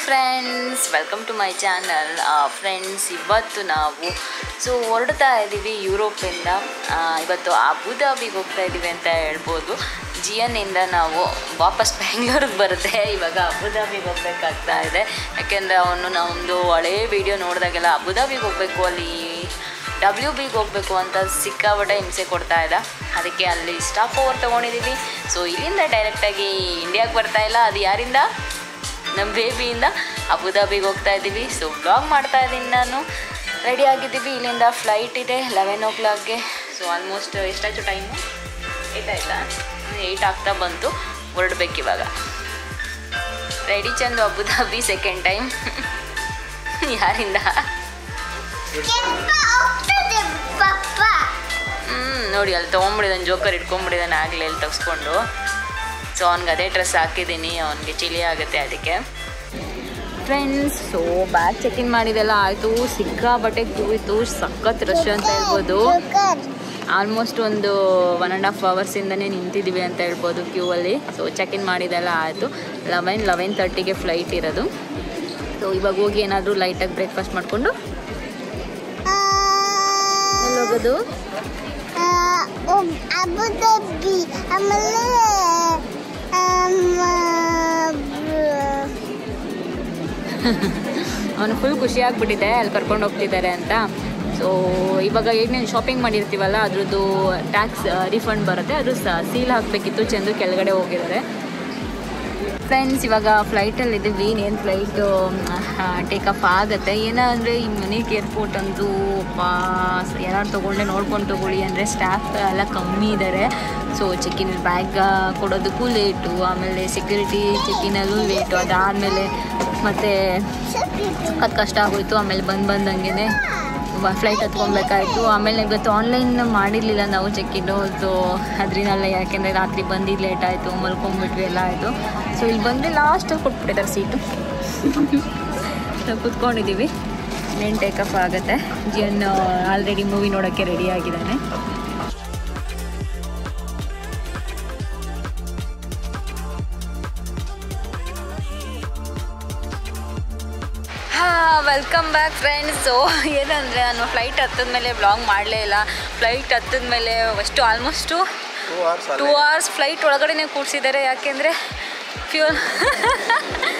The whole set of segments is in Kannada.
Friends, welcome to my channel. Friends, ಇವತ್ತು ನಾವು ಹೊರಡ್ತಾ ಇದ್ದೀವಿ ಯುರೋಪಿಂದ. ಇವತ್ತು ಅಬುದಾಬಿಗೆ ಹೋಗ್ತಾ ಇದ್ದೀವಿ ಅಂತ ಹೇಳ್ಬೋದು. ಜಿಯನ್ನಿಂದ ನಾವು ವಾಪಸ್ ಬೆಂಗಳೂರಿಗೆ ಬರುತ್ತೆ. ಇವಾಗ ಅಬುದಾಬಿಗೆ ಹೋಗ್ಬೇಕಾಗ್ತಾ ಇದೆ. ಯಾಕೆಂದರೆ ಅವನು ನಮ್ಮದು ಹಳೇ ವಿಡಿಯೋ ನೋಡಿದಾಗೆಲ್ಲ ಅಬುದಾಬಿಗೆ ಹೋಗಬೇಕು, ಅಲ್ಲಿ WBಗೆ ಹೋಗಬೇಕು ಅಂತ ಸಿಕ್ಕಾಪಟ್ಟೆ ಹಿಂಸೆ ಕೊಡ್ತಾ ಇದ್ದ. ಅದಕ್ಕೆ ಅಲ್ಲಿ ಸ್ಟಾಪ್ ಓವರ್ ತೊಗೊಂಡಿದ್ದೀವಿ. ಸೊ ಇಲ್ಲಿಂದ ಡೈರೆಕ್ಟಾಗಿ ಇಂಡಿಯಾಗೆ ಬರ್ತಾ ಇಲ್ಲ. ಅದು ಯಾರಿಂದ? ನಮ್ಮ ಬೇಬಿಯಿಂದ ಅಬುದಾಬಿಗೆ ಹೋಗ್ತಾ ಇದ್ದೀವಿ. ಸೊ ವ್ಲಾಗ್ ಮಾಡ್ತಾ ಇದ್ದೀನಿ, ನಾನು ರೆಡಿ ಆಗಿದ್ದೀವಿ. ಇಲ್ಲಿಂದ ಫ್ಲೈಟ್ ಇದೆ 11 o'clockಗೆ. ಸೊ ಆಲ್ಮೋಸ್ಟ್ ಎಷ್ಟಾಯಿತು ಟೈಮು? 8 ಆಯಿತಾ? 8 ಆಗ್ತಾ ಬಂತು. ಹೊರಡ್ಬೇಕು ಇವಾಗ. Ready Chandu Abu Dhabi second time. ಯಾರಿಂದ? ನೋಡಿ, ಅಲ್ಲಿ ತೊಗೊಂಬಿಡಿದಾನೆ, ಜೋಕರ್ ಇಟ್ಕೊಂಡ್ಬಿಡಿದಾನೆ ಆಗಲೇ ಅಲ್ಲಿ ತೆಗೆಸ್ಕೊಂಡು. ಸೊ ಅವ್ನಿಗೆ ಅದೇ ಡ್ರೆಸ್ ಹಾಕಿದ್ದೀನಿ, ಅವನಿಗೆ ಚಳಿ ಆಗುತ್ತೆ ಅದಕ್ಕೆ. ಫ್ರೆಂಡ್ಸ್, ಸೊ ಬ್ಯಾಗ್ ಚೆಕ್-ಇನ್ ಮಾಡಿದೆಲ್ಲ ಆಯಿತು. ಸಿಕ್ಕಾಪಟ್ಟೆ ಕ್ಯೂ ಇತ್ತು, ಸಖತ್ ರಶ್ ಅಂತ ಹೇಳ್ಬೋದು. ಆಲ್ಮೋಸ್ಟ್ ಒಂದು 1.5 hours-ಇಂದನೇ ನಿಂತಿದ್ದೀವಿ ಅಂತ ಹೇಳ್ಬೋದು ಕ್ಯೂ ಅಲ್ಲಿ. ಸೊ ಚೆಕ್-ಇನ್ ಮಾಡಿದೆಲ್ಲ ಆಯಿತು. 11:30ಗೆ ಫ್ಲೈಟ್ ಇರೋದು. ಸೊ ಇವಾಗ ಹೋಗಿ ಏನಾದರೂ ಲೈಟಾಗಿ ಬ್ರೇಕ್ಫಾಸ್ಟ್ ಮಾಡಿಕೊಂಡು ಎಲ್ಲಿ ಹೋಗೋದು? ಅಬುದಾಬಿ. ಆಮೇಲೆ ಅವನು ಫುಲ್ ಖುಷಿ ಆಗಿಬಿಟ್ಟಿದೆ ಅಲ್ಲಿ ಕರ್ಕೊಂಡು ಹೋಗ್ತಿದ್ದಾರೆ ಅಂತ. ಸೊ ಇವಾಗ ಏನೇನು ಶಾಪಿಂಗ್ ಮಾಡಿರ್ತೀವಲ್ಲ ಅದ್ರದ್ದು ಟ್ಯಾಕ್ಸ್ ರಿಫಂಡ್ ಬರುತ್ತೆ. ಅದು ಸೀಲ್ ಹಾಕಬೇಕಿತ್ತು. ಚಂದು ಕೆಳಗಡೆ ಹೋಗಿದ್ದಾರೆ. ಫ್ರೆಂಡ್ಸ್, ಇವಾಗ ಫ್ಲೈಟಲ್ಲಿ ಇದ್ದೀವಿ. ಏನು ಫ್ಲೈಟು ಟೇಕ್ ಆಫ್ ಆಗುತ್ತೆ. ಏನಂದರೆ ಈ ಮನೆಗೆ ಏರ್ಪೋರ್ಟ್ ಅಂತೂ ಏನಾದ್ರು ತೊಗೊಂಡೆ ನೋಡ್ಕೊಂಡು ತೊಗೊಳ್ಳಿ ಅಂದರೆ ಸ್ಟಾಫ್ ಎಲ್ಲ ಕಮ್ಮಿ ಇದ್ದಾರೆ. ಸೊ ಚೆಕ್-ಇನ್ ಬ್ಯಾಗ್ ಕೊಡೋದಕ್ಕೂ ಲೇಟು, ಆಮೇಲೆ ಸೆಕ್ಯೂರಿಟಿ ಚೆಕ್-ಇನ್ನಲ್ಲೂ ಲೇಟು. ಅದಾದಮೇಲೆ ಮತ್ತು ಅದು ಕಷ್ಟ ಆಗೋಯಿತು. ಆಮೇಲೆ ಬಂದಂಗೆ ಫ್ಲೈಟ್ ಹತ್ಕೊಬೇಕಾಯಿತು. ಆಮೇಲೆ ಇವತ್ತು ಆನ್ಲೈನ್ ಮಾಡಿರಲಿಲ್ಲ ನಾವು ಚೆಕ್-ಇನ್ನು. ಸೊ ಅದರಿಂದಲ್ಲ, ಯಾಕೆಂದರೆ ರಾತ್ರಿ ಬಂದಿದ್ದು ಲೇಟ್ ಆಯಿತು, ಮಲ್ಕೊಂಡ್ಬಿಟ್ವಿ, ಎಲ್ಲ ಆಯಿತು. ಸೊ ಇಲ್ಲಿ ಬಂದರೆ ಲಾಸ್ಟಲ್ಲಿ ಕೊಟ್ಬಿಟ್ಟಿದ್ದಾರೆ ಸೀಟು. ನಾವು ಕೂತ್ಕೊಂಡಿದ್ದೀವಿ. ಇನ್ನೇನು ಟೇಕ್ ಆಫ್ ಆಗುತ್ತೆ. ಜಿಯನ್ ಆಲ್ರೆಡಿ ಮೂವಿ ನೋಡೋಕ್ಕೆ ರೆಡಿ ಆಗಿದ್ದಾನೆ. Welcome back friends. ಸೊ ಏನಂದರೆ, ನಾನು ಫ್ಲೈಟ್ ಹತ್ತಿದ ಮೇಲೆ ಬ್ಲಾಗ್ ಮಾಡಲೇ ಇಲ್ಲ. ಫ್ಲೈಟ್ ಹತ್ತಿದ ಮೇಲೆ ಅಷ್ಟು ಆಲ್ಮೋಸ್ಟು 2 hours ಫ್ಲೈಟ್ ಒಳಗಡೆ ಕೂರಿಸಿದ್ದಾರೆ. ಯಾಕೆಂದರೆ ಫ್ಯೂಯಲ್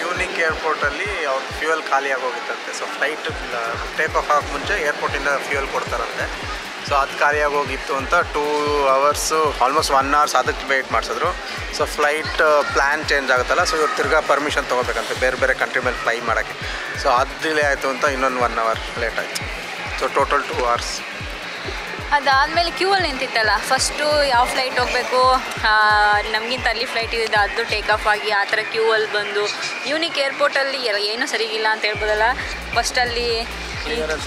ಯೂನಿಕ್ ಏರ್ಪೋರ್ಟಲ್ಲಿ ಅವ್ರ ಫ್ಯೂಯಲ್ ಖಾಲಿ ಆಗೋಗಿತ್ತಂತೆ. ಸೊ ಫ್ಲೈಟ್ ಟೇಕ್ ಆಫ್ ಆಗೋಕ್ಕೆ ಮುಂಚೆ ಏರ್ಪೋರ್ಟಿಂದ ಫ್ಯೂಯಲ್ ಕೊಡ್ತಾರಂತೆ. ಸೊ ಅದು ಖಾಲಿಯಾಗಿ ಹೋಗಿತ್ತು ಅಂತ 2 hours ಆಲ್ಮೋಸ್ಟ್ 1 hour ಅದಕ್ಕೆ ವೆಯ್ಟ್ ಮಾಡಿಸಿದ್ರು. ಸೊ ಫ್ಲೈಟ್ ಪ್ಲ್ಯಾನ್ ಚೇಂಜ್ ಆಗುತ್ತಲ್ಲ, ಸೊ ಇವಾಗ ತಿರ್ಗಾ ಪರ್ಮಿಷನ್ ತೊಗೋಬೇಕಂತೆ ಬೇರೆ ಕಂಟ್ರಿ ಮೇಲೆ ಫ್ಲೈ ಮಾಡೋಕ್ಕೆ. ಸೊ ಅದು ಡಿಲೇ ಆಯಿತು ಅಂತ ಇನ್ನೊಂದು 1 hour ಲೇಟ್ ಆಯಿತು. So total 2 hours. ಅದಾದಮೇಲೆ ಕ್ಯೂ ಅಲ್ಲಿ ನಿಂತಿತ್ತಲ್ಲ, ಫಸ್ಟು ಯಾವ ಫ್ಲೈಟ್ ಹೋಗಬೇಕು, ನಮಗಿಂತ ಅಲ್ಲಿ ಫ್ಲೈಟ್ ಇದ್ದಿದ್ದು ಅದು ಟೇಕ್ ಆಫ್ ಆಗಿ ಆ ಥರ ಕ್ಯೂ ಅಲ್ಲಿ ಬಂದು ಯೂನಿಕ್ ಏರ್ಪೋರ್ಟಲ್ಲಿ ಏನೂ ಸರಿಗಿಲ್ಲ ಅಂತ ಹೇಳ್ಬೋದಲ್ಲ. ಫಸ್ಟಲ್ಲಿ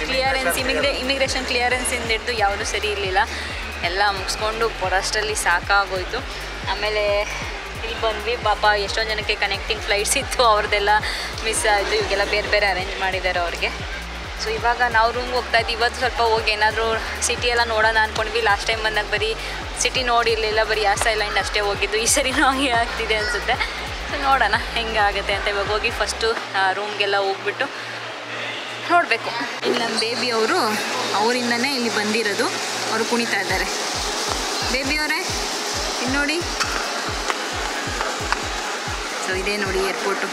ಕ್ಲಿಯರೆನ್ಸ್ ಇಮಿಗ್ರೇಷನ್ ಕ್ಲಿಯರೆನ್ಸಿಂದ ಹಿಡಿದು ಯಾವುದೂ ಸರಿ ಇರಲಿಲ್ಲ. ಎಲ್ಲ ಮುಗಿಸ್ಕೊಂಡು ಬರೋಷ್ಟರಲ್ಲಿ ಸಾಕಾಗೋಯಿತು. ಆಮೇಲೆ ಇಲ್ಲಿ ಬಂದ್ವಿ. ಪಾಪ ಎಷ್ಟೊಂದು ಜನಕ್ಕೆ ಕನೆಕ್ಟಿಂಗ್ ಫ್ಲೈಟ್ಸ್ ಇತ್ತು, ಅವ್ರದ್ದೆಲ್ಲ ಮಿಸ್ ಆಯಿತು. ಇವಾಗೆಲ್ಲ ಬೇರೆ ಅರೇಂಜ್ ಮಾಡಿದ್ದಾರೆ ಅವ್ರಿಗೆ. ಸೊ ಇವಾಗ ನಾವು ರೂಮ್ಗೆ ಹೋಗ್ತಾಯಿದ್ವಿ. ಇವತ್ತು ಸ್ವಲ್ಪ ಹೋಗಿ ಏನಾದರೂ ಸಿಟಿ ಎಲ್ಲ ನೋಡೋಣ ಅಂದ್ಕೊಂಡ್ವಿ. ಲಾಸ್ಟ್ ಟೈಮ್ ಬಂದಾಗ ಬರೀ ಸಿಟಿ ನೋಡಿರಲಿಲ್ಲ, ಬರೀ ಯಾಸ್ ಐಲ್ಯಾಂಡ್ ಅಷ್ಟೇ ಹೋಗಿದ್ದು. ಈ ಸರಿನೂ ಹಂಗೆ ಆಗ್ತಿದೆ ಅನಿಸುತ್ತೆ. ಸೊ ನೋಡೋಣ ಹೆಂಗಾಗುತ್ತೆ ಅಂತ. ಇವಾಗ ಹೋಗಿ ಫಸ್ಟು ರೂಮ್ಗೆಲ್ಲ ಹೋಗ್ಬಿಟ್ಟು ನೋಡಬೇಕು. ಇಲ್ಲಿ ನಮ್ಮ ಬೇಬಿ ಅವರಿಂದನೇ ಇಲ್ಲಿ ಬಂದಿರೋದು. ಅವರು ಕುಣಿತಾ ಇದ್ದಾರೆ. ಬೇಬಿ ಅವರೇ ಇಲ್ಲಿ ನೋಡಿ. ಸೊ ಇದೇ ನೋಡಿ ಏರ್ಪೋರ್ಟು.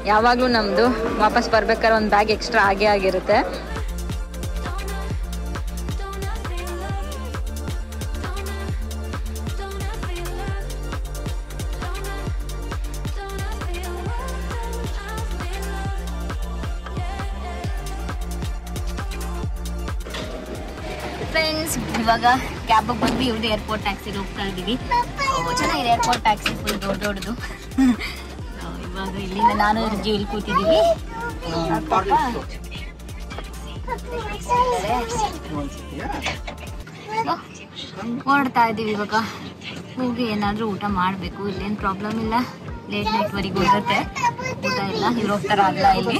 ಯಾವಾಗಲೂ ನಮ್ಮದು ವಾಪಸ್ ಬರ್ಬೇಕಾದ್ರೆ ಒಂದು ಬ್ಯಾಗ್ ಎಕ್ಸ್ಟ್ರಾ ಆಗೇ ಆಗಿರುತ್ತೆ. ಫ್ರೆಂಡ್ಸ್, ಇವಾಗ ಕ್ಯಾಬಿಗೆ ಬಂದ್ವಿ. ಇವ್ರದ್ದು ಏರ್ಪೋರ್ಟ್ ಟ್ಯಾಕ್ಸಿಗೆ ಹೋಗ್ತಾ ಇದ್ದೀವಿ. ಚೆನ್ನಾಗಿದೆ ಏರ್ಪೋರ್ಟ್ ಟ್ಯಾಕ್ಸಿ, ಫುಲ್ ದೊಡ್ಡದು. ಇವಾಗ ಮಾಡಿದ್ರು. ಇಲ್ಲಿಂದ ನಾನು ಅಜ್ಜಿ ಇಲ್ಲಿ ಕೂತಿದ್ದೀವಿ. ಹೊರಡ್ತಾ ಇದ್ದೀವಿ ಇವಾಗ. ಹೋಗಿ ಏನಾದರೂ ಊಟ ಮಾಡಬೇಕು. ಇಲ್ಲೇನು ಪ್ರಾಬ್ಲಮ್ ಇಲ್ಲ, ಲೇಟ್ ನೈಟ್ವರೆಗೂ ಇರುತ್ತೆ ಊಟ ಎಲ್ಲ. ಇವ್ರು ಹೋಗ್ತಾರ ಅಲ್ಲ ಇಲ್ಲಿ.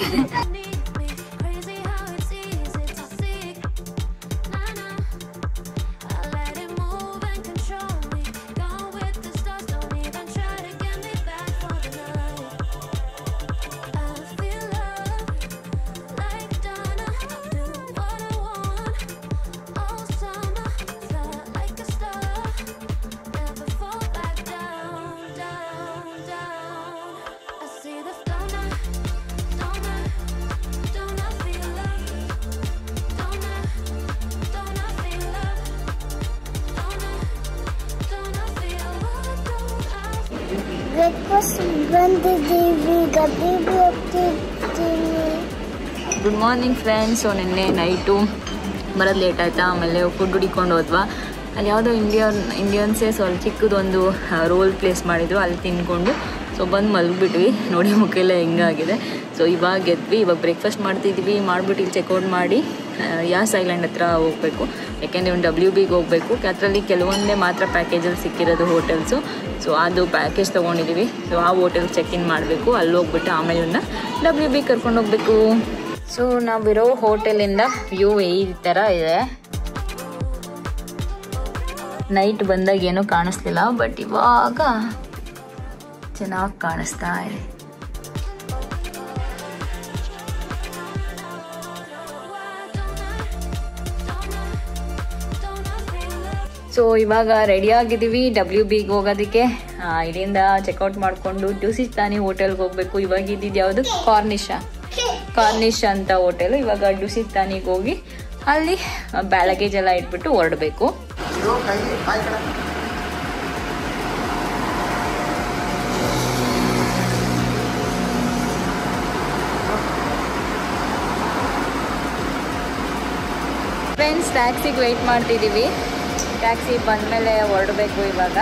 ಬ್ರೇಕ್ಫಾಸ್ಟ್ ಬಂದಿದ್ದೀವಿ, ಗದ್ದಿಗೆ ಹೋಗ್ತಿದ್ದೀನಿ. Good morning friends. ಸೊ ನಿನ್ನೆ ನೈಟು ಬರೋದು ಲೇಟ್ ಆಯಿತಾ. ಆಮೇಲೆ ಫುಡ್ ಹುಡಿಕೊಂಡು ಹೋದ್ವಾ. ಅಲ್ಲಿ ಯಾವುದೋ ಇಂಡಿಯನ್ಸೇ ಸ್ವಲ್ಪ ಚಿಕ್ಕದೊಂದು ರೋಲ್ ಪ್ಲೇಸ್ ಮಾಡಿದ್ರು, ಅಲ್ಲಿ ತಿನ್ಕೊಂಡು ಸೊ ಬಂದು ಮಲಗಿಬಿಟ್ವಿ. ನೋಡಿ ಮುಖ ಎಲ್ಲ ಹೆಂಗಾಗಿದೆ. ಸೊ ಇವಾಗ ಎದ್ವಿ. ಇವಾಗ ಬ್ರೇಕ್ಫಾಸ್ಟ್ ಮಾಡ್ತಿದ್ವಿ. ಮಾಡಿಬಿಟ್ಟು ಇಲ್ಲಿ ಚೆಕ್ಔಟ್ ಮಾಡಿ ಯಾಸ್ ಐಲ್ಯಾಂಡ್ ಹತ್ರ ಹೋಗಬೇಕು. ಯಾಕೆಂದರೆ ಒಂದು WBಗೆ ಹೋಗಬೇಕು. ಅದರಲ್ಲಿ ಕೆಲವೊಂದೇ ಮಾತ್ರ ಪ್ಯಾಕೇಜಲ್ಲಿ ಸಿಕ್ಕಿರೋದು ಹೋಟೆಲ್ಸು. ಸೊ ಅದು ಪ್ಯಾಕೇಜ್ ತೊಗೊಂಡಿದ್ದೀವಿ. ಸೊ ಆ ಹೋಟೆಲ್ ಚೆಕ್-ಇನ್ ಮಾಡಬೇಕು. ಅಲ್ಲಿ ಹೋಗ್ಬಿಟ್ಟು ಆಮೇಲೆ ಒಂದು WB ಕರ್ಕೊಂಡು ಹೋಗಬೇಕು. ಸೊ ನಾವಿರೋ ಹೋಟೆಲಿಂದ ವ್ಯೂ ಈ ಥರ ಇದೆ. ನೈಟ್ ಬಂದಾಗ ಏನೂ ಕಾಣಿಸ್ಲಿಲ್ಲ, ಬಟ್ ಇವಾಗ ಚೆನ್ನಾಗಿ ಕಾಣಿಸ್ತಾ ಇದೆ. ಸೊ ಇವಾಗ ರೆಡಿ ಆಗಿದ್ದೀವಿ WBಗೆ ಹೋಗೋದಕ್ಕೆ. ಇಲ್ಲಿಂದ ಚೆಕ್ಔಟ್ ಮಾಡಿಕೊಂಡು ಡ್ಯೂಸಿತಾನಿ ಹೋಟೆಲ್ಗೆ ಹೋಗಬೇಕು. ಇವಾಗ ಇದ್ದಿದ್ದು ಯಾವುದು ಕಾರ್ನಿಶ್ ಅಂತ ಹೋಟೆಲು. ಇವಾಗ ಡ್ಯೂಸಿತಾನಿಗೆ ಹೋಗಿ ಅಲ್ಲಿ ಬ್ಯಾಲಗೇಜ್ ಎಲ್ಲ ಇಟ್ಬಿಟ್ಟು ಹೊರಡಬೇಕು. ಫ್ರೆಂಡ್ಸ್, ಟ್ಯಾಕ್ಸಿಗೆ ವೆಯ್ಟ್ ಮಾಡ್ತಿದ್ದೀವಿ. ಟ್ಯಾಕ್ಸಿ ಬಂದಮೇಲೆ ಹೊರಡಬೇಕು ಇವಾಗ.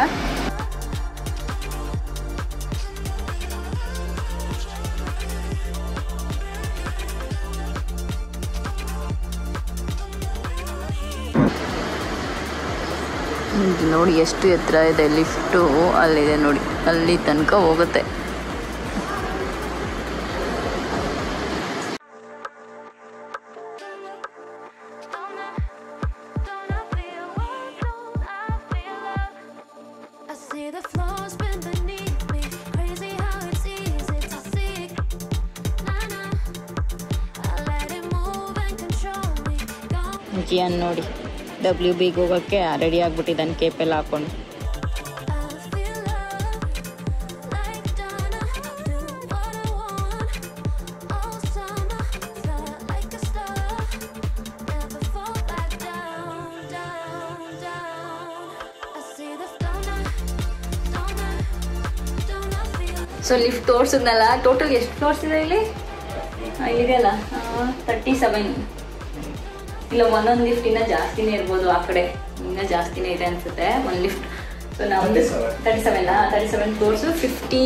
ನೋಡಿ ಎಷ್ಟು ಎತ್ತರ ಇದೆ. ಲಿಫ್ಟು ಅಲ್ಲಿದೆ ನೋಡಿ, ಅಲ್ಲಿ ತನಕ ಹೋಗುತ್ತೆ. ಜಿಯನ್ ನೋಡಿ WBಗೆ ಹೋಗೋಕ್ಕೆ ರೆಡಿ ಆಗ್ಬಿಟ್ಟಿದ್ದಾನೆ ಕೇಪೆಲ್ಲ ಹಾಕೊಂಡು. ಸೊ ಲಿಫ್ಟ್ ತೋರಿಸಿದ್ನಲ್ಲ, ಟೋಟಲ್ ಎಷ್ಟು ಫ್ಲೋರ್ಸ್ ಇದೆ ಇಲ್ಲಿ? ಇಲ್ಲಿದೆಯಲ್ಲ 37. ಇಲ್ಲ, ಒಂದೊಂದು ಲಿಫ್ಟ್ ಇನ್ನೂ ಜಾಸ್ತಿನೇ ಇರ್ಬೋದು. ಆ ಕಡೆ ಇನ್ನೂ ಜಾಸ್ತಿನೇ ಇದೆ ಅನ್ಸುತ್ತೆ ಒಂದು ಲಿಫ್ಟ್. ಸೊ ನಮ್ಮದು 37 ಫ್ಲೋರ್ಸು. 50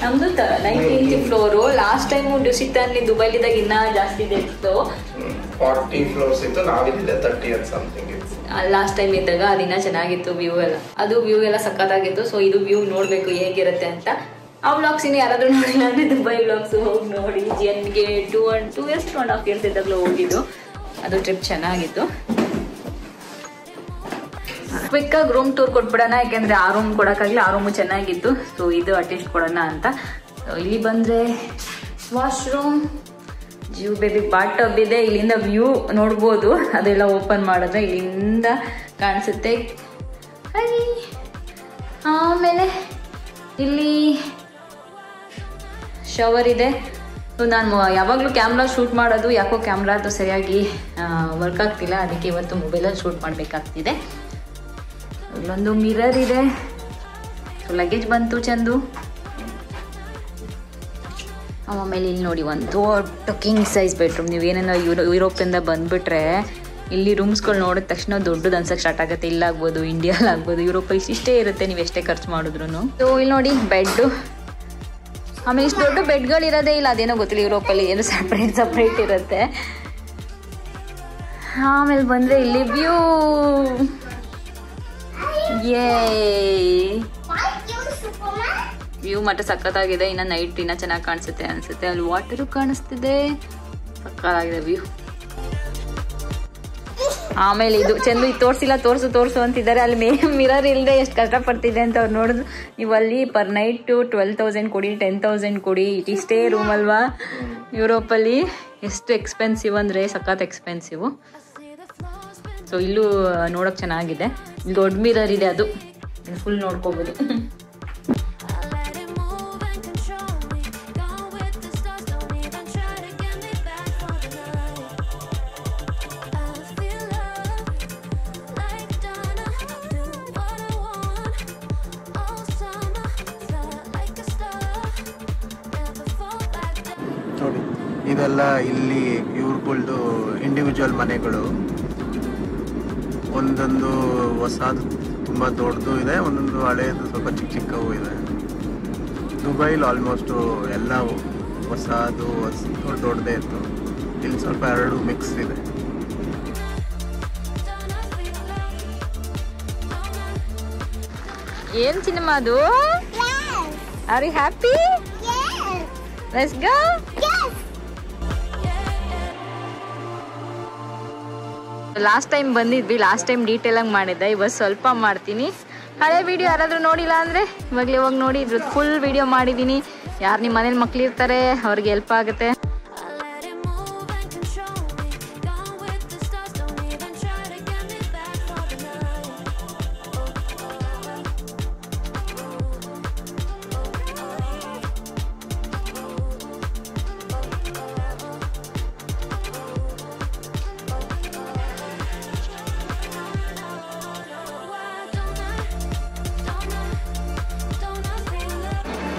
ನಮ್ಮದು 19th ಫ್ಲೋರು. ಲಾಸ್ಟ್ ಟೈಮು ಡ್ಯೂಸಿತಾನಿ ದುಬೈಲಿದ್ದಾಗ ಇನ್ನೂ ಜಾಸ್ತಿ ಇದೆ ಇತ್ತು. 40 ಫ್ಲೋರ್ಸ್ ಇತ್ತು, ನಾವಿದ್ದಿದೆ 30 and something. ಲಾಸ್ಟ್ ಟೈಮ್ ಇದ್ದಾಗ ಅದಿನ್ನ ಚೆನ್ನಾಗಿತ್ತು. ವ್ಯೂ ಎಲ್ಲ ಸಕ್ಕತ್ತಾಗಿತ್ತು. ಸೊ ಇದು ವ್ಯೂ ನೋಡಬೇಕು ಹೇಗಿರುತ್ತೆ ಅಂತ. ಆ ವ್ಲಾಗ್ಸ್ ಇನ್ನು ಯಾರಾದರೂ ನೋಡಿಲ್ಲ ಅಂದರೆ ದುಬೈ ವ್ಲಾಗ್ಸು ಹೋಗಿ ನೋಡಿ. ಜಿಯನ್ಗೆ 2 years 2.5 years ಇದ್ದಾಗಲೂ ಹೋಗಿದ್ದು. ಅದು ಟ್ರಿಪ್ ಚೆನ್ನಾಗಿತ್ತು. ಕ್ವಿಕ್ಕಾಗಿ ರೂಮ್ ಟೂರ್ ಕೊಟ್ಬಿಡೋಣ, ಯಾಕೆಂದರೆ ಆ ರೂಮ್ ಕೊಡೋಕ್ಕಾಗಲಿ. ಆ ರೂಮು ಚೆನ್ನಾಗಿತ್ತು. ಸೊ ಇದು ಅಟ್ಲೀಸ್ಟ್ ಕೊಡೋಣ ಅಂತ. ಸೊ ಇಲ್ಲಿ ಬಂದರೆ ವಾಶ್ರೂಮ್, ಜಿಯೋ ಬೇಬಿ ಬಾತ್ ಟಬ್ ಇದೆ. ಇಲ್ಲಿಂದ ವ್ಯೂ ನೋಡ್ಬೋದು. ಅದೆಲ್ಲ ಓಪನ್ ಮಾಡಿದ್ರೆ ಇಲ್ಲಿಂದ ಕಾಣಿಸುತ್ತೆ. ಆಮೇಲೆ ಇಲ್ಲಿ ಶವರ್ ಇದೆ. ಸೊ ನಾನು ಯಾವಾಗಲೂ ಕ್ಯಾಮ್ರಾ ಶೂಟ್ ಮಾಡೋದು, ಯಾಕೋ ಕ್ಯಾಮ್ರಾ ಅದು ಸರಿಯಾಗಿ ವರ್ಕ್ ಆಗ್ತಿಲ್ಲ. ಅದಕ್ಕೆ ಇವತ್ತು ಮೊಬೈಲಲ್ಲಿ ಶೂಟ್ ಮಾಡಬೇಕಾಗ್ತಿದೆ. ಇಲ್ಲೊಂದು ಮಿರರ್ ಇದೆ. ಸೊ ಲಗೇಜ್ ಬಂತು ಚಂದು. ಆಮೇಲೆ ಇಲ್ಲಿ ನೋಡಿ ಒಂದು ದೊಡ್ಡ ಕಿಂಗ್ ಸೈಜ್ ಬೆಡ್ರೂಮ್. ನೀವು ಏನೇನೋ ಯುರೋಪಿಂದ ಬಂದುಬಿಟ್ರೆ ಇಲ್ಲಿ ರೂಮ್ಸ್ಗಳು ನೋಡಿದ ತಕ್ಷಣ ದೊಡ್ಡದು ಅನ್ಸಕ್ಕೆ ಸ್ಟಾರ್ಟ್ ಆಗುತ್ತೆ. ಇಲ್ಲಾಗ್ಬೋದು, ಇಂಡಿಯಾಲಾಗ್ಬೋದು, ಯುರೋಪಲ್ಲಿ ಇಷ್ಟೇ ಇರುತ್ತೆ ನೀವು ಎಷ್ಟೇ ಖರ್ಚು ಮಾಡಿದ್ರು. ಸೊ ಇಲ್ಲಿ ನೋಡಿ ಬೆಡ್ಡು. ಆಮೇಲೆ ಇಷ್ಟು ದೊಡ್ಡ ಬೆಡ್ಗಳಿರೋದೇ ಇಲ್ಲ, ಅದೇನೋ ಗೊತ್ತಿಲ್ಲ ಯುರೋಪಲ್ಲಿ ಏನು ಸಪ್ರೇಟ್ ಇರುತ್ತೆ. ಆಮೇಲೆ ಬಂದರೆ ಇಲ್ಲಿ ವ್ಯೂ ಮತ್ತೆ ಸಖತ್ತಾಗಿದೆ. ಇನ್ನು ನೈಟ್ ಇನ್ನೂ ಚೆನ್ನಾಗಿ ಕಾಣಿಸುತ್ತೆ ಅನಿಸುತ್ತೆ. ಅಲ್ಲಿ ವಾಟರು ಕಾಣಿಸ್ತಿದೆ, ಸಖತ್ತಾಗಿದೆ ವ್ಯೂ. ಆಮೇಲೆ ಇದು ಚಂದು ಇದು ತೋರಿಸಿಲ್ಲ, ತೋರಿಸು ಅಂತಿದ್ದಾರೆ. ಅಲ್ಲಿ ಮಿರರ್ ಇಲ್ಲದೆ ಎಷ್ಟು ಕಷ್ಟಪಡ್ತಿದೆ ಅಂತ ಅವ್ರು ನೋಡಿದ್ರು. ನೀವು ಅಲ್ಲಿ ಪರ್ ನೈಟು 12,000 ಕೊಡಿ, 10,000 ಕೊಡಿ, ಇಷ್ಟೇ ರೂಮ್ ಅಲ್ವಾ. ಯುರೋಪಲ್ಲಿ ಎಷ್ಟು ಎಕ್ಸ್ಪೆನ್ಸಿವ್ ಅಂದರೆ ಸಖತ್ ಎಕ್ಸ್ಪೆನ್ಸಿವು. ಸೊ ಇಲ್ಲೂ ನೋಡೋಕೆ ಚೆನ್ನಾಗಿದೆ. ದೊಡ್ಡ ಮಿರರ್ ಇದೆ, ಅದು ಫುಲ್ ನೋಡ್ಕೋಬೋದು. ನೋಡಿ ಇದೆಲ್ಲ ಇಲ್ಲಿ ಇವ್ರುಗಳ್ದು ಇಂಡಿವಿಜುವಲ್ ಮನೆಗಳು. ಒಂದೊಂದು ಹೊಸದು ತುಂಬ ದೊಡ್ಡದು ಇದೆ, ಒಂದೊಂದು ಹಳೆಯದು ಸ್ವಲ್ಪ ಚಿಕ್ಕವು ಇದೆ. ದುಬೈಲಿ ಆಲ್ಮೋಸ್ಟು ಎಲ್ಲ ಹೊಸದು ದೊಡ್ಡದೇ ಇತ್ತು. ಇಲ್ಲಿ ಸ್ವಲ್ಪ ಎರಡು ಮಿಕ್ಸ್ ಇದೆ. ಏನ್ ಸಿನಿಮಾ ಅದು? Are you happy? Let's go. Last time ಬಂದಿದ್ವಿ, ಲಾಸ್ಟ್ ಟೈಮ್ ಡೀಟೇಲ್ ಆಗಿ ಮಾಡಿದ್ದೆ. ಇವತ್ತು ಸ್ವಲ್ಪ ಮಾಡ್ತೀನಿ. ಹಳೆ ವಿಡಿಯೋ ಯಾರಾದರೂ ನೋಡಿಲ್ಲ ಅಂದರೆ ಇವಾಗಲೇ ಹೋಗಿ ನೋಡಿ. ಇದ್ರದ್ದು ಫುಲ್ ವಿಡಿಯೋ ಮಾಡಿದ್ದೀನಿ. ಯಾರು ನಿಮ್ಮ ಮನೇಲಿ ಮಕ್ಳಿರ್ತಾರೆ ಅವ್ರಿಗೆ ಹೆಲ್ಪ್ ಆಗುತ್ತೆ.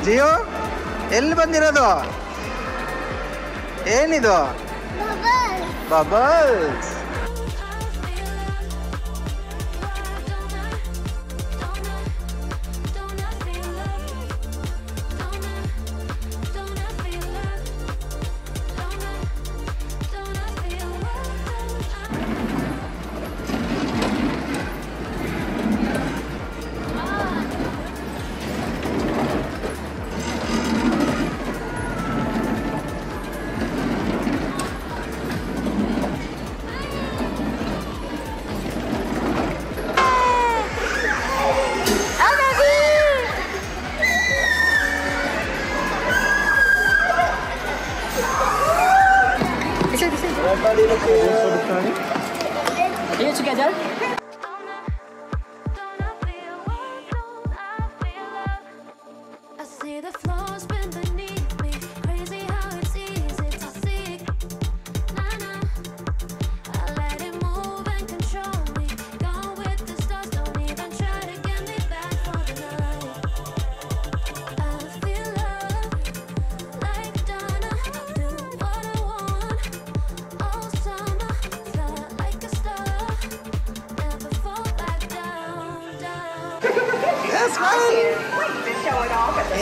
ಜಿಯೋ ಎಲ್ಲಿ ಬಂದಿರೋದು? ಏನಿದು? ಬಬಲ್ಸ್. Are you together?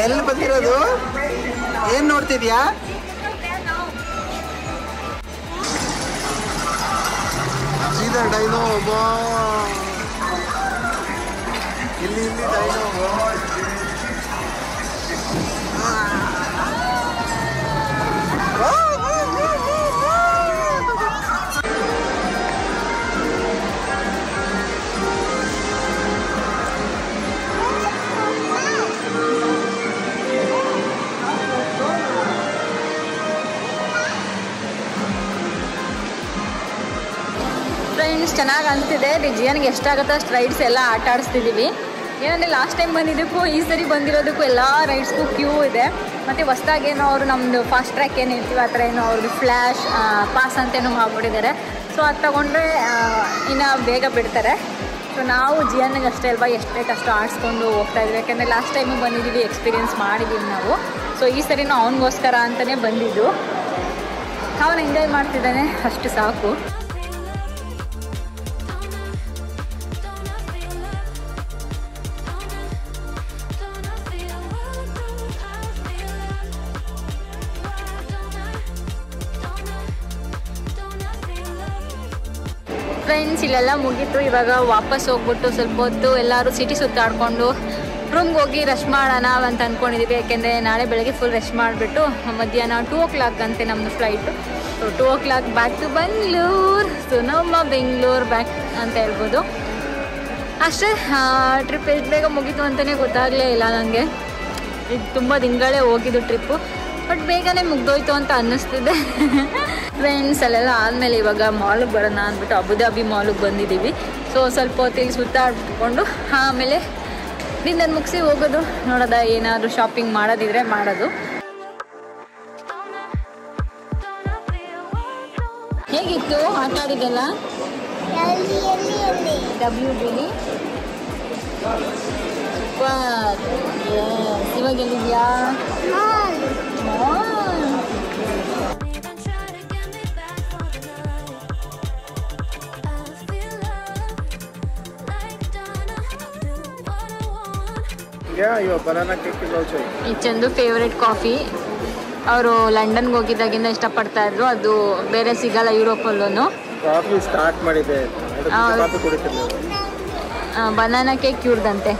ಎಲ್ಲಿ ಬಂದಿರೋದು? ಏನ್ ನೋಡ್ತಿದ್ಯಾ? ಸೀದಾ ಡೈನೋ. ಇಲ್ಲಿ ಡೈನೋ. ಫ್ರೆಂಡ್ಸ್ ಚೆನ್ನಾಗಿ ಅನಿಸ್ತಿದೆ. ಜಿಯನ್ಗೆ ಎಷ್ಟಾಗುತ್ತೋ ಅಷ್ಟು ರೈಡ್ಸ್ ಎಲ್ಲ ಆಟ ಆಡಿಸ್ತಿದ್ದೀವಿ. ಏನಂದರೆ ಲಾಸ್ಟ್ ಟೈಮ್ ಬಂದಿದ್ದಕ್ಕೂ ಈ ಸರಿ ಬಂದಿರೋದಕ್ಕೂ ಎಲ್ಲ ರೈಡ್ಸ್ಗೂ ಕ್ಯೂ ಇದೆ. ಮತ್ತು ಹೊಸ್ದಾಗಿ ಏನೋ ಅವರು ನಮ್ಮದು ಫಾಸ್ಟ್ ಟ್ರ್ಯಾಕ್ ಏನು ಹೇಳ್ತೀವಿ ಆ ಥರ ಏನೋ ಅವ್ರದ್ದು ಫ್ಲ್ಯಾಶ್ ಪಾಸ್ ಅಂತೇನೋ ಮಾಡ್ಬಿಟ್ಟಿದ್ದಾರೆ. ಸೊ ಅದು ತೊಗೊಂಡ್ರೆ ಇನ್ನು ಬೇಗ ಬಿಡ್ತಾರೆ. ಸೊ ನಾವು ಜಿಯನ್ಗೆ ಅಷ್ಟೇ ಅಲ್ವಾ ಎಷ್ಟು ಬೇಕಷ್ಟು ಆಡಿಸ್ಕೊಂಡು ಹೋಗ್ತಾಯಿದ್ವಿ. ಯಾಕೆಂದರೆ ಲಾಸ್ಟ್ ಟೈಮು ಬಂದಿದ್ದೀವಿ, ಎಕ್ಸ್ಪೀರಿಯೆನ್ಸ್ ಮಾಡಿದ್ದೀವಿ ನಾವು. ಸೊ ಈ ಸರಿನೂ ಅವನಿಗೋಸ್ಕರ ಅಂತಲೇ ಬಂದಿದ್ದು. ಅವನು ಎಂಜಾಯ್ ಮಾಡ್ತಿದ್ದಾನೆ, ಅಷ್ಟು ಸಾಕು. ಫ್ರೆಂಡ್ಸ್ ಇಲ್ಲೆಲ್ಲ ಮುಗೀತು. ಇವಾಗ ವಾಪಸ್ ಹೋಗ್ಬಿಟ್ಟು ಸ್ವಲ್ಪ ಹೊತ್ತು ಎಲ್ಲರೂ ಸಿಟಿ ಸುತ್ತಾಡ್ಕೊಂಡು ರೂಮ್ಗೆ ಹೋಗಿ ರೆಸ್ಟ್ ಮಾಡೋಣ ಅಂತ ಅಂದ್ಕೊಂಡಿದ್ದೀವಿ. ಯಾಕೆಂದರೆ ನಾಳೆ ಬೆಳಗ್ಗೆ ಫುಲ್ ರೆಸ್ಟ್ ಮಾಡಿಬಿಟ್ಟು ಮಧ್ಯಾಹ್ನ 2 o'clock ಅಂತೆ ನಮ್ಮದು flight. So 2 o'clock back to Bengaluru. So ನಮ್ಮ ಬೆಂಗಳೂರು ಬ್ಯಾಕ್ ಅಂತ ಹೇಳ್ಬೋದು. ಅಷ್ಟೇ, ಟ್ರಿಪ್ ಎಷ್ಟು ಬೇಗ ಮುಗೀತು ಅಂತಲೇ ಗೊತ್ತಾಗಲೇ ಇಲ್ಲ ನನಗೆ. ಇದು ತುಂಬ ದಿನಗಳೇ ಹೋಗಿದ್ದು ಟ್ರಿಪ್ಪು, ಬಟ್ ಬೇಗನೆ ಮುಗ್ದೋಯ್ತು ಅಂತ ಅನ್ನಿಸ್ತಿದೆ. ಫ್ರೆಂಡ್ಸ್ ಅಲ್ಲೆಲ್ಲ ಆದಮೇಲೆ ಇವಾಗ ಮಾಲಿಗೆ ಬರೋಣ ಅಂದ್ಬಿಟ್ಟು ಅಬುದಾಬಿ ಮಾಲಿಗೆ ಬಂದಿದ್ದೀವಿ. ಸೊ ಸ್ವಲ್ಪ ಹೊತ್ತಿಗೆ ಸುತ್ತಾಡ್ಕೊಂಡು ಆಮೇಲೆ ಡಿನ್ನರ್ ಮುಗಿಸಿ ಹೋಗೋದು. ನೋಡೋದ ಏನಾದರೂ ಶಾಪಿಂಗ್ ಮಾಡೋದಿದ್ರೆ ಮಾಡೋದು. ಹೇಗಿತ್ತು ಆಟ ಆಡಿದೆಲ್ಲ? WBಲಿ ಸೂಪರ್. ಇವಾಗ ಎಲ್ಲಿದ್ಯಾ? ಈ ಚಂದು ಫೇವ್ರೆಟ್ ಕಾಫಿ. ಅವರು ಲಂಡನ್ಗೆ ಹೋಗಿದ್ದಾಗಿಂದ ಇಷ್ಟಪಡ್ತಾ ಇದ್ರು. ಅದು ಬೇರೆ ಸಿಗಲ್ಲ ಯುರೋಪಲ್ಲೂ. ಕಾಫಿ ಸ್ಟಾರ್ಟ್ ಮಾಡಿದೆ, ಬನಾನಾ ಕೇಕ್ ಇವ್ರದಂತೆ.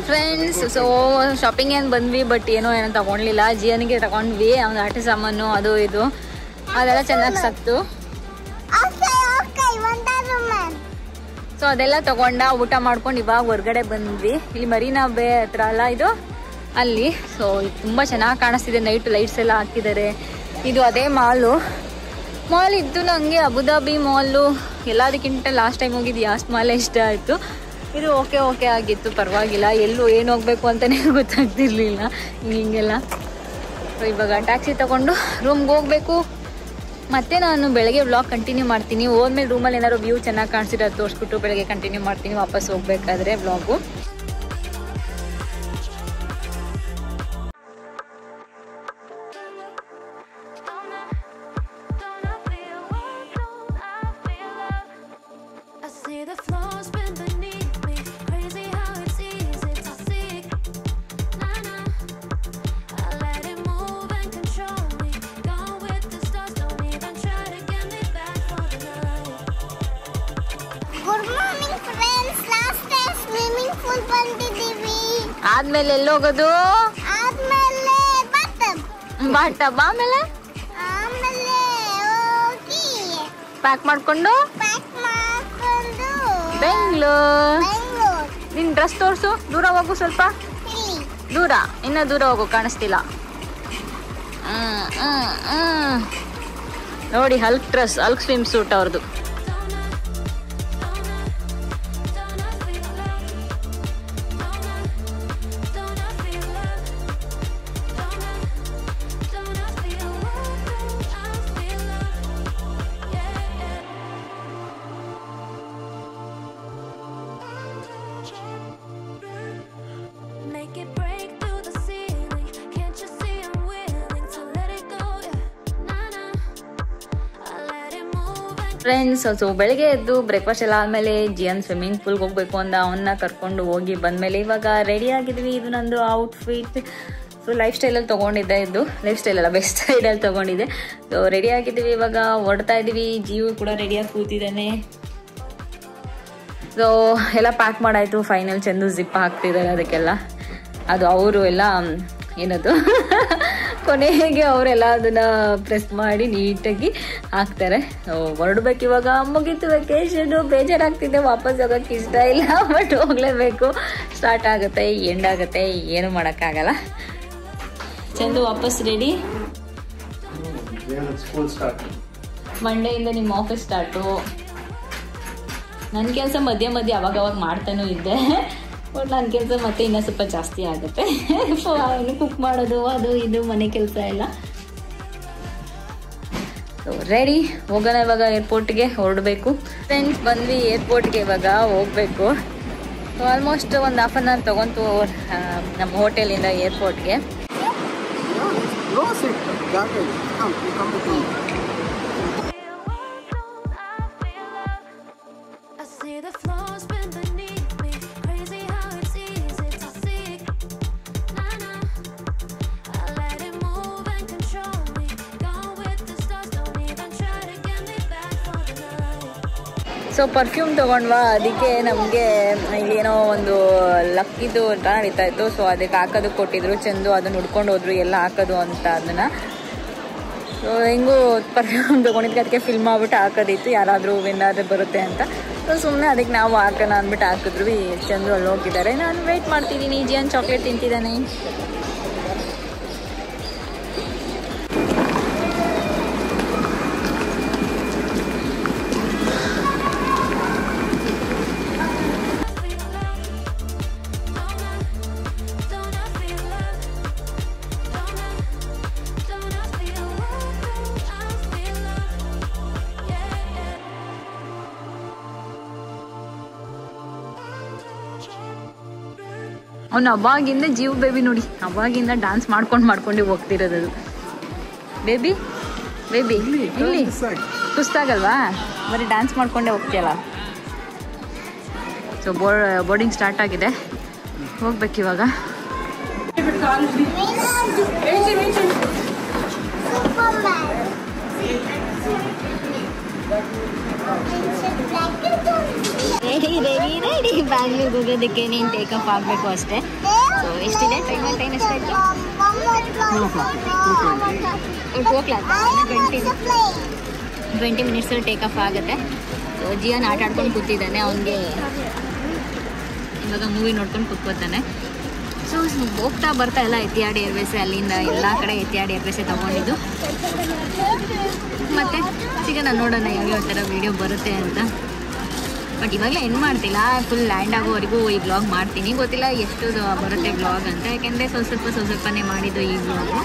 ಫ್ರೆಂಡ್ಸ್, ಸೊ ಶಾಪಿಂಗ್ ಏನು ಬಂದ್ವಿ, ಬಟ್ ಏನೋ ತಗೊಂಡ್ಲಿಲ್ಲ. ಜಿಯನ್ಗೆ ತಗೊಂಡ್ವಿ ಅವ್ನ ಆಟ ಸಾಮಾನು ಅದು ಇದು ಅದೆಲ್ಲ ಚೆನ್ನಾಗಿ ಸಕ್ತು. ಸೊ ಅದೆಲ್ಲ ತಗೊಂಡ ಊಟ ಮಾಡ್ಕೊಂಡು ಇವಾಗ ಹೊರ್ಗಡೆ ಬಂದ್ವಿ. ಇಲ್ಲಿ ಮರೀನಾ ಬೇ ಹತ್ರ ಅಲ್ಲ ಇದು, ಅಲ್ಲಿ. ಸೊ ತುಂಬ ಚೆನ್ನಾಗಿ ಕಾಣಿಸ್ತಿದೆ, ನೈಟ್ ಲೈಟ್ಸ್ ಎಲ್ಲ ಹಾಕಿದ್ದಾರೆ. ಇದು ಅದೇ ಮಾಲ್ ಇದ್ದು ನನಗೆ ಅಬುದಾಬಿ ಮಾಲು ಎಲ್ಲದಕ್ಕಿಂತ ಲಾಸ್ಟ್ ಟೈಮ್ ಹೋಗಿದ್ದು ಯಾಸ್ಟ್ ಮಾಲೇ ಇಷ್ಟ ಆಯಿತು. ಇದು ಓಕೆ ಆಗಿತ್ತು, ಪರವಾಗಿಲ್ಲ. ಎಲ್ಲೂ ಏನು ಹೋಗ್ಬೇಕು ಅಂತಲೇ ಗೊತ್ತಾಗ್ತಿರ್ಲಿಲ್ಲ ಹಿಂಗೆಲ್ಲ. ಸೊ ಇವಾಗ ಟ್ಯಾಕ್ಸಿ ತಗೊಂಡು ರೂಮ್ಗೆ ಹೋಗ್ಬೇಕು. ಮತ್ತೆ ನಾನು ಬೆಳಗ್ಗೆ ವ್ಲಾಗ್ ಕಂಟಿನ್ಯೂ ಮಾಡ್ತೀನಿ. ಹೋದ್ಮೇಲೆ ರೂಮಲ್ಲಿ ಏನಾದ್ರು ವ್ಯೂ ಚೆನ್ನಾಗಿ ಕಾಣಿಸಿರೋದು ತೋರಿಸ್ಬಿಟ್ಟು ಬೆಳಗ್ಗೆ ಕಂಟಿನ್ಯೂ ಮಾಡ್ತೀನಿ ವಾಪಸ್ ಹೋಗ್ಬೇಕಾದ್ರೆ ವ್ಲಾಗು. ಆದ್ಮೇಲೆ ಎಲ್ಲಿ ಹೋಗೋದು? ಬಾಟಬ್. ಆಮೇಲೆ ಪ್ಯಾಕ್ ಮಾಡ್ಕೊಂಡು ಬೆಂಗಳೂರು. ನಿನ್ ಡ್ರೆಸ್ ತೋರ್ಸು. ದೂರ ಹೋಗು, ಸ್ವಲ್ಪ ದೂರ, ಇನ್ನ ದೂರ ಹೋಗು, ಕಾಣಿಸ್ತಿಲ್ಲ. ನೋಡಿ, Hulk dress, Hulk swim suit ಅವ್ರದ್ದು. ಫ್ರೆಂಡ್ಸ್, ಸೊ ಬೆಳಗ್ಗೆ ಎದ್ದು ಬ್ರೇಕ್ಫಾಸ್ಟ್ ಎಲ್ಲ ಆದಮೇಲೆ ಜಿಯನ್ ಸ್ವಿಮ್ಮಿಂಗ್ ಪೂಲ್ಗೆ ಹೋಗ್ಬೇಕು ಅಂತ ಅವನ್ನ ಕರ್ಕೊಂಡು ಹೋಗಿ ಬಂದಮೇಲೆ ಇವಾಗ ರೆಡಿ ಆಗಿದ್ವಿ. ಇದು ನಂದು ಔಟ್ಫಿಟ್. ಸೊ ಲೈಫ್ ಸ್ಟೈಲಲ್ಲಿ ತೊಗೊಂಡಿದ್ದೆ, ಇದು ಲೈಫ್ ಸ್ಟೈಲ್ ಅಲ್ಲ, ಬೆಸ್ಟ್ ಸ್ಟೈಲಲ್ಲಿ ತೊಗೊಂಡಿದ್ದೆ. ಸೊ ರೆಡಿ ಆಗಿದ್ದೀವಿ, ಇವಾಗ ಹೊಡ್ತಾ ಇದ್ದೀವಿ. ಜೀವ ಕೂಡ ರೆಡಿಯಾಗಿ ಕೂತಿದ್ದಾನೆ. ಸೊ ಎಲ್ಲ ಪ್ಯಾಕ್ ಮಾಡಾಯಿತು. ಫೈನಲ್ ಚಂದು ಜಿಪ್ ಹಾಕ್ತಿದ್ದಾರೆ ಅದಕ್ಕೆಲ್ಲ. ಅದು ಅವರು ಎಲ್ಲ ಏನದು ಕೊನೆಗೆ ಅವರೆಲ್ಲ ಅದನ್ನು ಪ್ರೆಸ್ ಮಾಡಿ ನೀಟಾಗಿ ಹಾಕ್ತಾರೆ. ಹೊರಡ್ಬೇಕು ಇವಾಗ. ಮುಗೀತು ವೆಕೇಶನು. ಬೇಜಾರಾಗ್ತಿದೆ, ವಾಪಸ್ ಹೋಗೋಕ್ಕೆ ಇಷ್ಟ ಇಲ್ಲ, ಬಟ್ ಹೋಗಲೇಬೇಕು. ಸ್ಟಾರ್ಟ್ ಆಗುತ್ತೆ, ಎಂಡ್ ಆಗುತ್ತೆ, ಏನು ಮಾಡೋಕ್ಕಾಗಲ್ಲ. ಚಂದು ವಾಪಸ್ ರೆಡಿ. ಮಂಡೆಯಿಂದ ನಿಮ್ಮ ಆಫೀಸ್ ಸ್ಟಾರ್ಟು. ನನ್ನ ಕೆಲಸ ಮಧ್ಯೆ ಅವಾಗವಾಗ ಮಾಡ್ತಾನೂ ಇದ್ದೆ, ಬಟ್ ನನ್ನ ಕೆಲಸ ಮತ್ತೆ ಇನ್ನೂ ಸ್ವಲ್ಪ ಜಾಸ್ತಿ ಆಗುತ್ತೆ. ಇನ್ನು ಕುಕ್ ಮಾಡೋದು, ಅದು ಇದು ಮನೆ ಕೆಲಸ ಎಲ್ಲ. ರೆಡಿ, ಹೋಗೋಣ ಇವಾಗ. ಏರ್ಪೋರ್ಟ್ಗೆ ಹೊರಡಬೇಕು. ಫ್ರೆಂಡ್ಸ್ ಬಂದ್ವಿ ಏರ್ಪೋರ್ಟ್ಗೆ, ಇವಾಗ ಹೋಗಬೇಕು. ಆಲ್ಮೋಸ್ಟ್ ಒಂದು ಹಾಫ್ ಆನ್ ಅವರ್ ತೊಗೊಂತು ನಮ್ಮ ಹೋಟೆಲಿಂದ ಏರ್ಪೋರ್ಟ್ಗೆ. ಸೊ ಪರ್ಫ್ಯೂಮ್ ತೊಗೊಂಡ್ವಾ, ಅದಕ್ಕೆ ನಮಗೆ ಏನೋ ಒಂದು ಲಕ್ಕಿದು ನಡೀತಾ ಇತ್ತು. ಸೊ ಅದಕ್ಕೆ ಹಾಕೋದು ಕೊಟ್ಟಿದ್ರು. ಚಂದು ಅದನ್ನು ಹುಡ್ಕೊಂಡು ಹೋದ್ರು ಎಲ್ಲ ಹಾಕೋದು ಅಂತ ಅದನ್ನು. ಸೊ ಹೆಂಗೂ ಪರ್ಫ್ಯೂಮ್ ತೊಗೊಂಡಿದ್ದಕ್ಕೆ ಅದಕ್ಕೆ ಫಿಲ್ಮ್ ಮಾಡ್ಬಿಟ್ಟು ಹಾಕೋದಿತ್ತು, ಯಾರಾದರೂ ವಿನ್ನಾದ್ರೆ ಬರುತ್ತೆ ಅಂತ. ಸೊ ಸುಮ್ಮನೆ ಅದಕ್ಕೆ ನಾವು ಹಾಕೋಣ ಅಂದ್ಬಿಟ್ಟು ಹಾಕಿದ್ರು. ಚಂದು ಅಲ್ಲಿ ಹೋಗಿದ್ದಾರೆ, ನಾನು ವೆಯ್ಟ್ ಮಾಡ್ತಿದ್ದೀನಿ. ಜಿಯಾನ್ ಚಾಕ್ಲೇಟ್ ತಿಂತಿದ್ದಾನೆ. ಅವನು ಅವಾಗಿಂದ ಜೀವ ಬೇಬಿ ನೋಡಿ, ಅವಾಗಿಂದ ಡ್ಯಾನ್ಸ್ ಮಾಡ್ಕೊಂಡು ಹೋಗ್ತಿರೋದು. ಬೇಬಿ ಬೇಬಿ ಇಲ್ಲಿ ಸುಸ್ತಾಗಲ್ವಾ, ಬರೀ ಡ್ಯಾನ್ಸ್ ಮಾಡ್ಕೊಂಡೇ ಹೋಗ್ತೀಯಲ್ಲ. ಸೊ ಬೋರ್ಡಿಂಗ್ ಸ್ಟಾರ್ಟ್ ಆಗಿದೆ, ಹೋಗ್ಬೇಕು ಇವಾಗ. ರೆಡಿ ಬ್ಯಾಂಗ್ಳೂರ್ಗೆ ಹೋಗೋದಕ್ಕೆ ನೀನು ಟೇಕಪ್ ಆಗಬೇಕು ಅಷ್ಟೇ. ಸೊ ಎಷ್ಟಿದೆ ಟೈಮ್ ಎಷ್ಟಾಯ್ತು? 20 ಮಿನಿಟ್ಸಲ್ಲಿ ಟೇಕಪ್ ಆಗುತ್ತೆ. ಸೊ ಜಿಯಾನ್ ಆಟ ಆಡ್ಕೊಂಡು ಕೂತಿದ್ದಾನೆ, ಅವನಿಗೆ ಇವಾಗ ಮೂವಿ ನೋಡ್ಕೊಂಡು ಕೂತ್ಕೋತಾನೆ. ಸೊ ಹೋಗ್ತಾ ಬರ್ತಾ ಎಲ್ಲ ಎತಿಹಾಡ್ ಏರ್ವೇಸೇ, ಅಲ್ಲಿಂದ ಎಲ್ಲ ಕಡೆ ಎತಿಹಾಡ್ ಏರ್ವೇಸೇ ತೊಗೊಂಡಿದ್ದು. ಮತ್ತು ಸಿಗೋಣ, ನೋಡೋಣ ಯಾವ ಥರ ವೀಡಿಯೋ ಬರುತ್ತೆ ಅಂತ. ಬಟ್ ಇವಾಗಲೇ ಏನು ಮಾಡ್ತಿಲ್ಲ, ಫುಲ್ ಲ್ಯಾಂಡ್ ಆಗೋವರೆಗೂ ಈ ವ್ಲಾಗ್ ಮಾಡ್ತೀನಿ. ಗೊತ್ತಿಲ್ಲ ಎಷ್ಟು ಬರುತ್ತೆ ವ್ಲಾಗ್ ಅಂತ, ಯಾಕೆಂದರೆ ಸ್ವಲ್ಪನೇ ಮಾಡಿದ್ದು ಈ ವ್ಲಾಗು.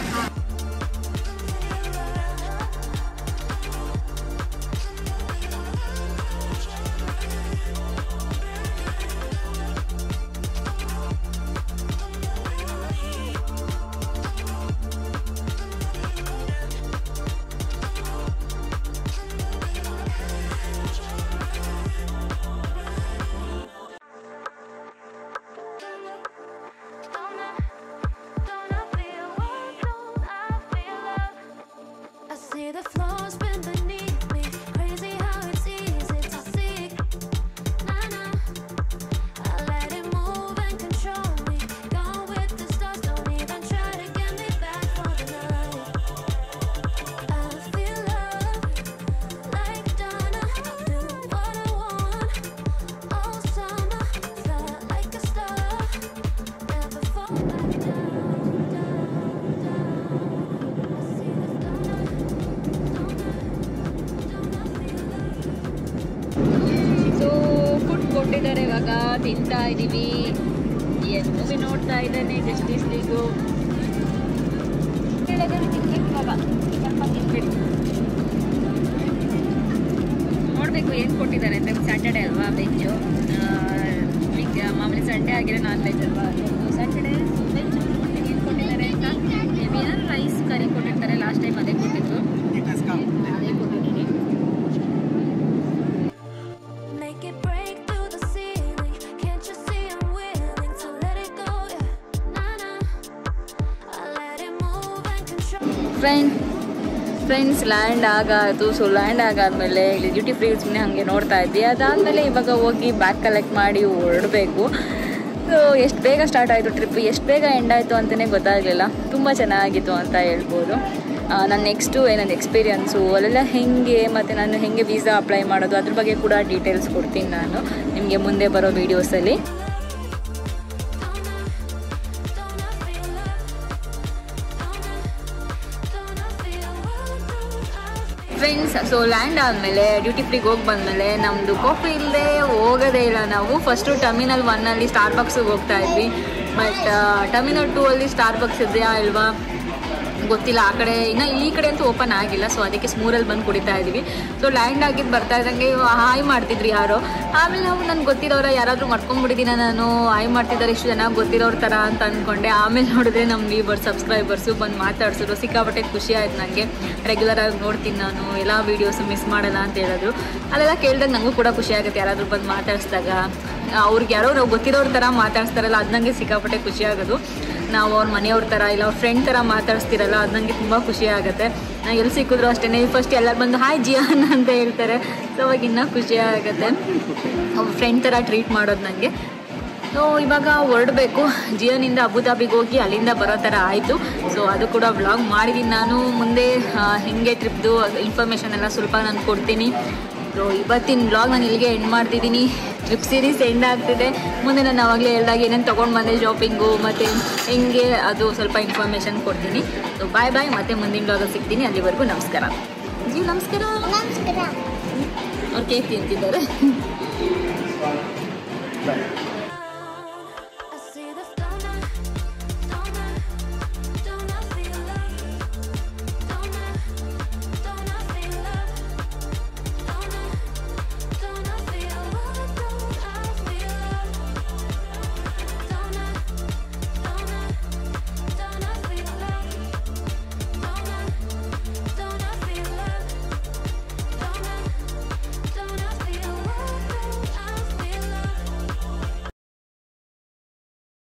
ಕೊಟ್ಟಿದ್ದಾರೆ, ಇವಾಗ ತಿಂತಾ ಇದ್ದೀವಿ. ಮೂವಿ ನೋಡ್ತಾ ಇದ್ದಾನೆ, ಜಸ್ಟಿಸ್ ಲೀಗು. ನೋಡಬೇಕು ಏನು ಕೊಟ್ಟಿದ್ದಾರೆ ಅಂತ. ಸ್ಯಾಟರ್ಡೆ ಅಲ್ವಾ ವೆಜ್ಜು, ಮಾಮೂಲಿ ಸಂಡೇ ಆಗಿರೋ ನಾನ್ ವೆಜ್ ಅಲ್ವಾ. ಸ್ಯಾಟರ್ಡೆ ವೆಜ್ ಏನು ಕೊಟ್ಟಿದ್ದಾರೆ ಅಂತ. ಮೇಬಿ ಏನಾದ್ರು ರೈಸ್ ಕರಿ ಕೊಟ್ಟಿರ್ತಾರೆ, ಲಾಸ್ಟ್ ಟೈಮ್ ಅದೇ ಕೊಟ್ಟಿದ್ದು, ಅದೇ ಕೊಟ್ಟಿದ್ದೀನಿ. ಫ್ರೆಂಡ್ಸ್ ಲ್ಯಾಂಡ್ ಆಗಾಯಿತು. ಸೊ ಲ್ಯಾಂಡ್ ಆಗಾದ್ಮೇಲೆ ಇಲ್ಲಿ ಡ್ಯೂಟಿ ಫ್ರೀ ಸುಮ್ಮನೆ ಹಾಗೆ ನೋಡ್ತಾ ಇದ್ವಿ. ಅದಾದಮೇಲೆ ಇವಾಗ ಹೋಗಿ ಬ್ಯಾಗ್ ಕಲೆಕ್ಟ್ ಮಾಡಿ ಹೊರಡಬೇಕು. ಸೊ ಎಷ್ಟು ಬೇಗ ಸ್ಟಾರ್ಟ್ ಆಯಿತು ಟ್ರಿಪ್, ಎಷ್ಟು ಬೇಗ ಎಂಡ್ ಆಯಿತು ಅಂತಲೇ ಗೊತ್ತಾಗಲಿಲ್ಲ. ತುಂಬ ಚೆನ್ನಾಗಿತ್ತು ಅಂತ ಹೇಳ್ಬೋದು. ನಾನು ನೆಕ್ಸ್ಟು ಏನೊಂದು ಎಕ್ಸ್ಪೀರಿಯನ್ಸು ಅಲ್ಲೆಲ್ಲ ಹೇಗೆ ಮತ್ತು ನಾನು ಹೇಗೆ ವೀಸಾ ಅಪ್ಲೈ ಮಾಡೋದು ಅದ್ರ ಬಗ್ಗೆ ಕೂಡ ಡೀಟೇಲ್ಸ್ ಕೊಡ್ತೀನಿ ನಾನು ನಿಮಗೆ ಮುಂದೆ ಬರೋ ವೀಡಿಯೋಸಲ್ಲಿ. ಫ್ರೆಂಡ್ಸ್, ಸೊ ಲ್ಯಾಂಡ್ ಆದಮೇಲೆ ಡ್ಯೂಟಿ ಫ್ರೀಗೆ ಹೋಗಿ ಬಂದಮೇಲೆ ನಮ್ಮದು ಕಾಫಿ ಇಲ್ಲದೆ ಹೋಗೋದೇ ಇಲ್ಲ ನಾವು. ಫಸ್ಟು ಟರ್ಮಿನಲ್ 1 ಸ್ಟಾರ್ಬಕ್ಸಿಗೆ ಹೋಗ್ತಾ ಇದ್ವಿ. ಬಟ್ ಟರ್ಮಿನಲ್ 2 ಸ್ಟಾರ್ಬಕ್ಸ್ ಇದೆಯಾ ಇಲ್ವಾ ಗೊತ್ತಿಲ್ಲ. ಆ ಕಡೆ ಇನ್ನು ಈ ಕಡೆ ಅಂತೂ ಓಪನ್ ಆಗಿಲ್ಲ. ಸೊ ಅದಕ್ಕೆ ಸ್ಮೂರಲ್ಲಿ ಬಂದು ಕುಡಿತಾ ಇದ್ವಿ. ಸೊ ಲ್ಯಾಂಡ್ ಆಗಿದ್ದು ಬರ್ತಾ ಇದ್ದಂಗೆ ಹಾಯ್ ಮಾಡ್ತಿದ್ರಿ ಯಾರೋ. ಆಮೇಲೆ ನಾವು ನನಗೆ ಗೊತ್ತಿರೋರ ಯಾರಾದರೂ ಮಾಡ್ಕೊಂಡ್ಬಿಟ್ಟಿದ್ದೀನ ನಾನು, ಹಾಯ್ ಮಾಡ್ತಿದ್ದಾರೆ ಇಷ್ಟು ಜನ ಗೊತ್ತಿರೋರ ಥರ ಅಂತ ಅಂದ್ಕೊಂಡೆ. ಆಮೇಲೆ ನೋಡಿದ್ರೆ ನಮ್ಮ ವ್ಯೂವರ್ಸ್ ಸಬ್ಸ್ಕ್ರೈಬರ್ಸು ಬಂದು ಮಾತಾಡ್ಸಿದ್ರು. ಸಿಕ್ಕಾಪಟ್ಟೆ ಖುಷಿ ಆಯ್ತು ನನಗೆ. ರೆಗ್ಯುಲರಾಗಿ ನೋಡ್ತೀನಿ ನಾನು, ಎಲ್ಲ ವೀಡಿಯೋಸು ಮಿಸ್ ಮಾಡಲ್ಲ ಅಂತ ಹೇಳಿದ್ರು. ಅಲ್ಲೆಲ್ಲ ಕೇಳಿದಾಗ ನನಗೂ ಕೂಡ ಖುಷಿ ಆಗುತ್ತೆ. ಯಾರಾದರೂ ಬಂದು ಮಾತಾಡಿಸಿದಾಗ ಅವ್ರಿಗೆ ಯಾರೋ ನಾವು ಗೊತ್ತಿರೋರ ಥರ ಮಾತಾಡ್ಸ್ತಾರಲ್ಲ ಅದು ನನಗೆ ಸಿಕ್ಕಾಪಟ್ಟೆ ಖುಷಿ ಆಗೋದು. ನಾವು ಅವ್ರ ಮನೆಯವ್ರ ಥರ ಇಲ್ಲ ಅವ್ರ ಫ್ರೆಂಡ್ ಥರ ಮಾತಾಡಿಸ್ತಿರಲ್ಲ ಅದು ನನಗೆ ತುಂಬ ಖುಷಿ ಆಗುತ್ತೆ. ನಾನು ಎಲ್ಲಿ ಸಿಕ್ಕಿದ್ರು ಅಷ್ಟೇ ಫಸ್ಟ್ ಎಲ್ಲರೂ ಬಂದು ಹಾಯ್ ಜಿಯಾನ್ ಅಂತ ಹೇಳ್ತಾರೆ. ಸೊ ಅವಾಗ ಇನ್ನೂ ಖುಷಿ ಆಗುತ್ತೆ ಅವ್ರ ಫ್ರೆಂಡ್ ಥರ ಟ್ರೀಟ್ ಮಾಡೋದು ನನಗೆ. ಸೊ ಇವಾಗ ಹೊರಡಬೇಕು. ಜಿಯಾನಿಂದ ಅಬುದಾಬಿಗೆ ಹೋಗಿ ಅಲ್ಲಿಂದ ಬರೋ ಥರ ಆಯಿತು. ಸೊ ಅದು ಕೂಡ ವ್ಲಾಗ್ ಮಾಡಿದ್ದೀನಿ ನಾನು. ಮುಂದೆ ಹಿಂಗೆ ಟ್ರಿಪ್ದು ಇನ್ಫಾರ್ಮೇಷನ್ ಎಲ್ಲ ಸ್ವಲ್ಪ ನಾನು ಕೊಡ್ತೀನಿ. ಸೊ ಇವತ್ತಿನ ವ್ಲಾಗ್ ನಾನು ಇಲ್ಲಿಗೆ ಎಂಡ್ ಮಾಡ್ತಿದ್ದೀನಿ. ಟ್ರಿಪ್ ಸೀರೀಸ್ ಎಂಡ್ ಆಗ್ತಿದೆ. ಮುಂದೆ ನಾನು ಆವಾಗಲೇ ಹೇಳಿದಾಗ ಏನೇನು ತೊಗೊಂಡು ಬಂದೆ ಶಾಪಿಂಗು ಮತ್ತು ಹೆಂಗೆ ಅದು ಸ್ವಲ್ಪ ಇನ್ಫಾರ್ಮೇಷನ್ ಕೊಡ್ತೀನಿ. ಸೊ ಬಾಯ್ ಬಾಯ್, ಮತ್ತೆ ಮುಂದಿನ ವ್ಲಾಗಲ್ಲಿ ಸಿಗ್ತೀನಿ. ಅಲ್ಲಿವರೆಗೂ ನಮಸ್ಕಾರ. ಜಿ ನಮಸ್ಕಾರ. ನಮಸ್ಕಾರ. ಅವ್ರು ಕೇಕ್ ತಿಂತಿದ್ದಾರೆ.